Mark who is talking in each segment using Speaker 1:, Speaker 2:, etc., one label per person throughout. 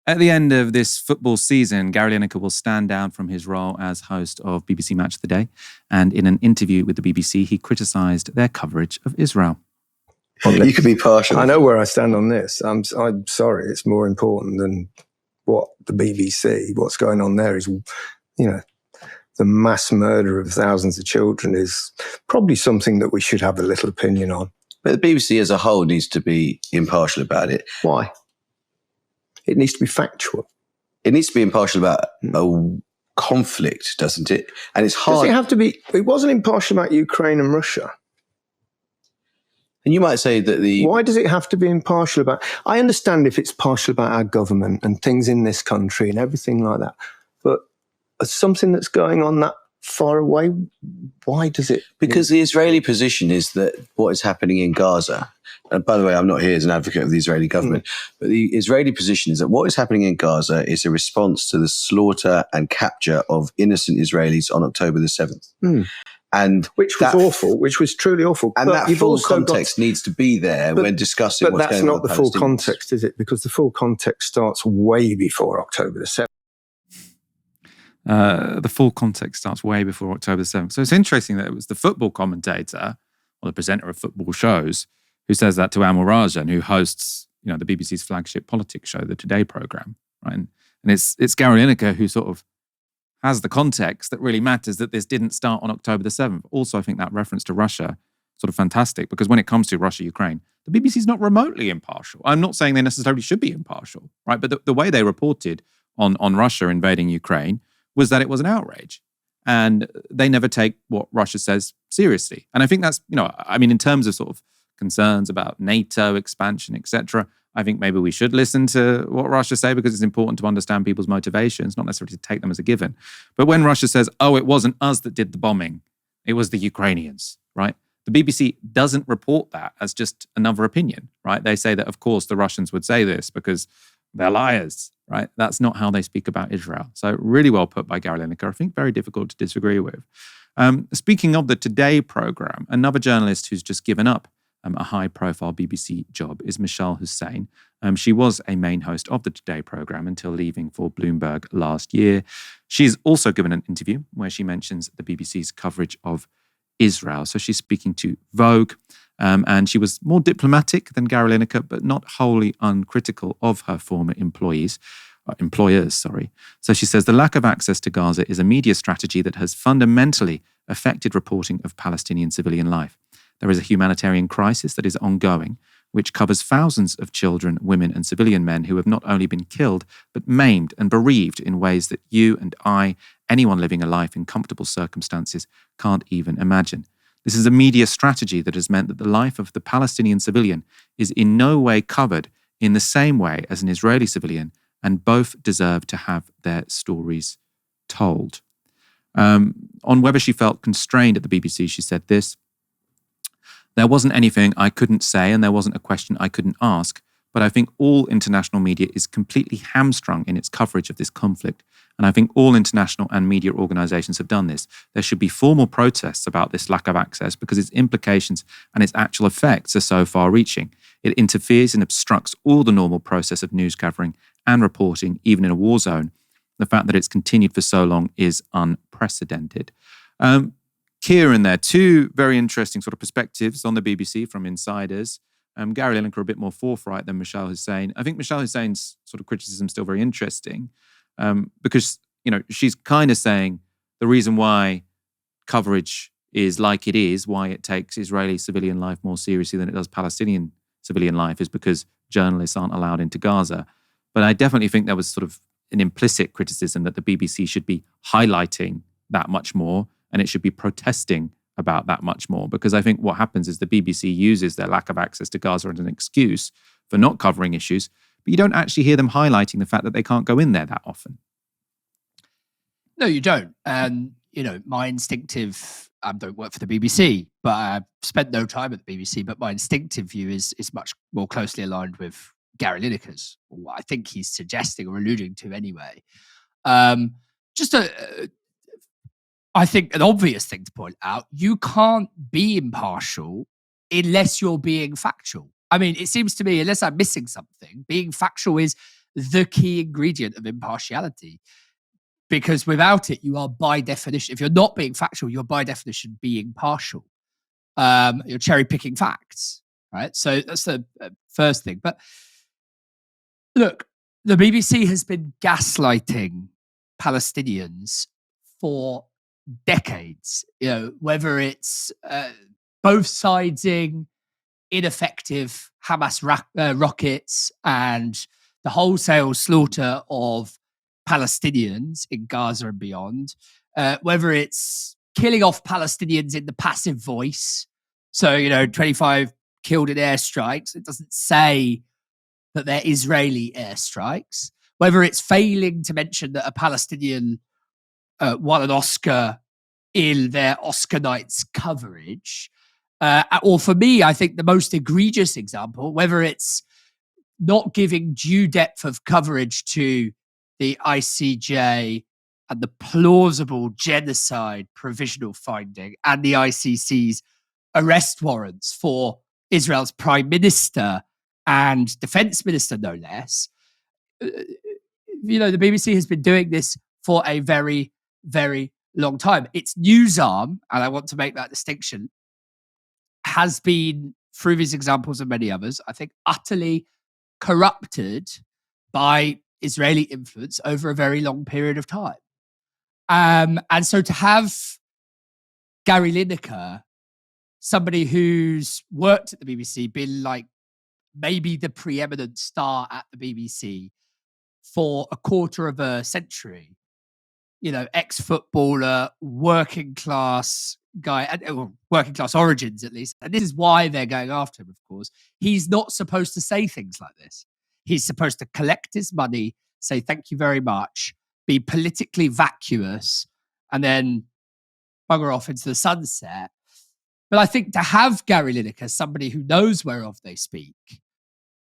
Speaker 1: At the end of this football season, Gary Lineker will stand down from his role as host of BBC Match of the Day. And in an interview with the BBC, he criticised their coverage of Israel.
Speaker 2: You could be partial.
Speaker 3: I know where I stand on this. I'm sorry. It's more important than what the BBC, what's going on there is, the mass murder of thousands of children is probably something that we should have a little opinion on.
Speaker 2: But the BBC as a whole needs to be impartial about it.
Speaker 3: Why? It needs to be factual.
Speaker 2: It needs to be impartial about a conflict, doesn't it? And it's hard.
Speaker 3: Does it have to be? It wasn't impartial about Ukraine and Russia.
Speaker 2: And you might say that
Speaker 3: Why does it have to be impartial about... I understand if it's partial about our government and things in this country and everything like that. But something that's going on that far away, why does it...
Speaker 2: Because the Israeli position is that what is happening in Gaza, and by the way, I'm not here as an advocate of the Israeli government, but the Israeli position is that what is happening in Gaza is a response to the slaughter and capture of innocent Israelis on October the 7th. And
Speaker 3: which was awful, which was truly awful.
Speaker 2: And that full context needs to be there when discussing what's going on.
Speaker 3: But that's not the full context, is it? Because the full context starts way before October the 7th.
Speaker 1: The full context starts way before October the 7th. So it's interesting that it was the football commentator or the presenter of football shows who says that to Amol Rajan, who hosts, the BBC's flagship politics show, the Today programme, right? And it's Gary Lineker who sort of has the context that really matters, that this didn't start on October the 7th. Also, I think that reference to Russia, sort of fantastic, because when it comes to Russia-Ukraine, the BBC's not remotely impartial. I'm not saying they necessarily should be impartial, right? But the way they reported on Russia invading Ukraine was that it was an outrage. And they never take what Russia says seriously. And I think that's, in terms of sort of concerns about NATO expansion, etc., I think maybe we should listen to what Russia say because it's important to understand people's motivations, not necessarily to take them as a given. But when Russia says, it wasn't us that did the bombing, it was the Ukrainians, right? The BBC doesn't report that as just another opinion, right? They say that, of course, the Russians would say this because they're liars, right? That's not how they speak about Israel. So really well put by Gary Lineker. I think very difficult to disagree with. Speaking of the Today programme, another journalist who's just given up a high-profile BBC job is Michelle Hussein. She was a main host of the Today programme until leaving for Bloomberg last year. She's also given an interview where she mentions the BBC's coverage of Israel. So she's speaking to Vogue, and she was more diplomatic than Gary Lineker, but not wholly uncritical of her former employers. So she says the lack of access to Gaza is a media strategy that has fundamentally affected reporting of Palestinian civilian life. There is a humanitarian crisis that is ongoing, which covers thousands of children, women, and civilian men who have not only been killed, but maimed and bereaved in ways that you and I, anyone living a life in comfortable circumstances, can't even imagine. This is a media strategy that has meant that the life of the Palestinian civilian is in no way covered in the same way as an Israeli civilian, and both deserve to have their stories told. On whether she felt constrained at the BBC, she said this: "There wasn't anything I couldn't say and there wasn't a question I couldn't ask, but I think all international media is completely hamstrung in its coverage of this conflict, and I think all international and media organisations have done this. There should be formal protests about this lack of access because its implications and its actual effects are so far-reaching. It interferes and obstructs all the normal process of news gathering and reporting, even in a war zone. The fact that it's continued for so long is unprecedented." Kieran there, two very interesting sort of perspectives on the BBC from insiders. Gary Lineker a bit more forthright than Michelle Hussein. I think Michelle Hussein's sort of criticism is still very interesting because, she's kind of saying the reason why coverage is like it is, why it takes Israeli civilian life more seriously than it does Palestinian civilian life, is because journalists aren't allowed into Gaza. But I definitely think there was sort of an implicit criticism that the BBC should be highlighting that much more, and it should be protesting about that much more, because I think what happens is the BBC uses their lack of access to Gaza as an excuse for not covering issues, but you don't actually hear them highlighting the fact that they can't go in there that often.
Speaker 4: No, you don't. And, my instinctive, I don't work for the BBC, but I've spent no time at the BBC, but my instinctive view is much more closely aligned with Gary Lineker's, or what I think he's suggesting or alluding to anyway. I think an obvious thing to point out, you can't be impartial unless you're being factual. I mean, it seems to me, unless I'm missing something, being factual is the key ingredient of impartiality. Because without it, you are by definition, if you're not being factual, you're by definition being partial. You're cherry picking facts, right? So that's the first thing. But look, the BBC has been gaslighting Palestinians for decades. Whether it's both siding ineffective Hamas rockets and the wholesale slaughter of Palestinians in Gaza and beyond, whether it's killing off Palestinians in the passive voice. So, 25 killed in airstrikes. It doesn't say that they're Israeli airstrikes. Whether it's failing to mention that a Palestinian won an Oscar in their Oscar nights coverage. Or for me, I think the most egregious example, whether it's not giving due depth of coverage to the ICJ and the plausible genocide provisional finding and the ICC's arrest warrants for Israel's prime minister and defense minister, no less. The BBC has been doing this for a very, very long time. Its news arm, and I want to make that distinction, has been, through these examples and many others, I think, utterly corrupted by Israeli influence over a very long period of time. And so to have Gary Lineker, somebody who's worked at the BBC, been like maybe the preeminent star at the BBC for a quarter of a century, ex-footballer, working class guy, working class origins at least. And this is why they're going after him, of course. He's not supposed to say things like this. He's supposed to collect his money, say thank you very much, be politically vacuous, and then bugger off into the sunset. But I think to have Gary Lineker, somebody who knows whereof they speak,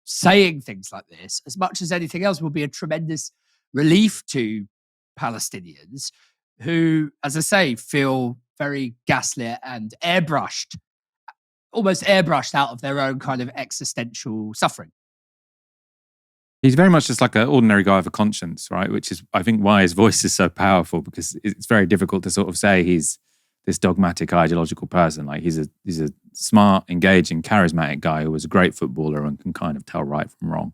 Speaker 4: saying things like this, as much as anything else, will be a tremendous relief to Palestinians who, as I say, feel very gaslit and almost airbrushed out of their own kind of existential suffering.
Speaker 1: He's very much just like an ordinary guy with a conscience, right? Which is, I think, why his voice is so powerful, because it's very difficult to sort of say he's this dogmatic, ideological person. Like he's a smart, engaging, charismatic guy who was a great footballer and can kind of tell right from wrong.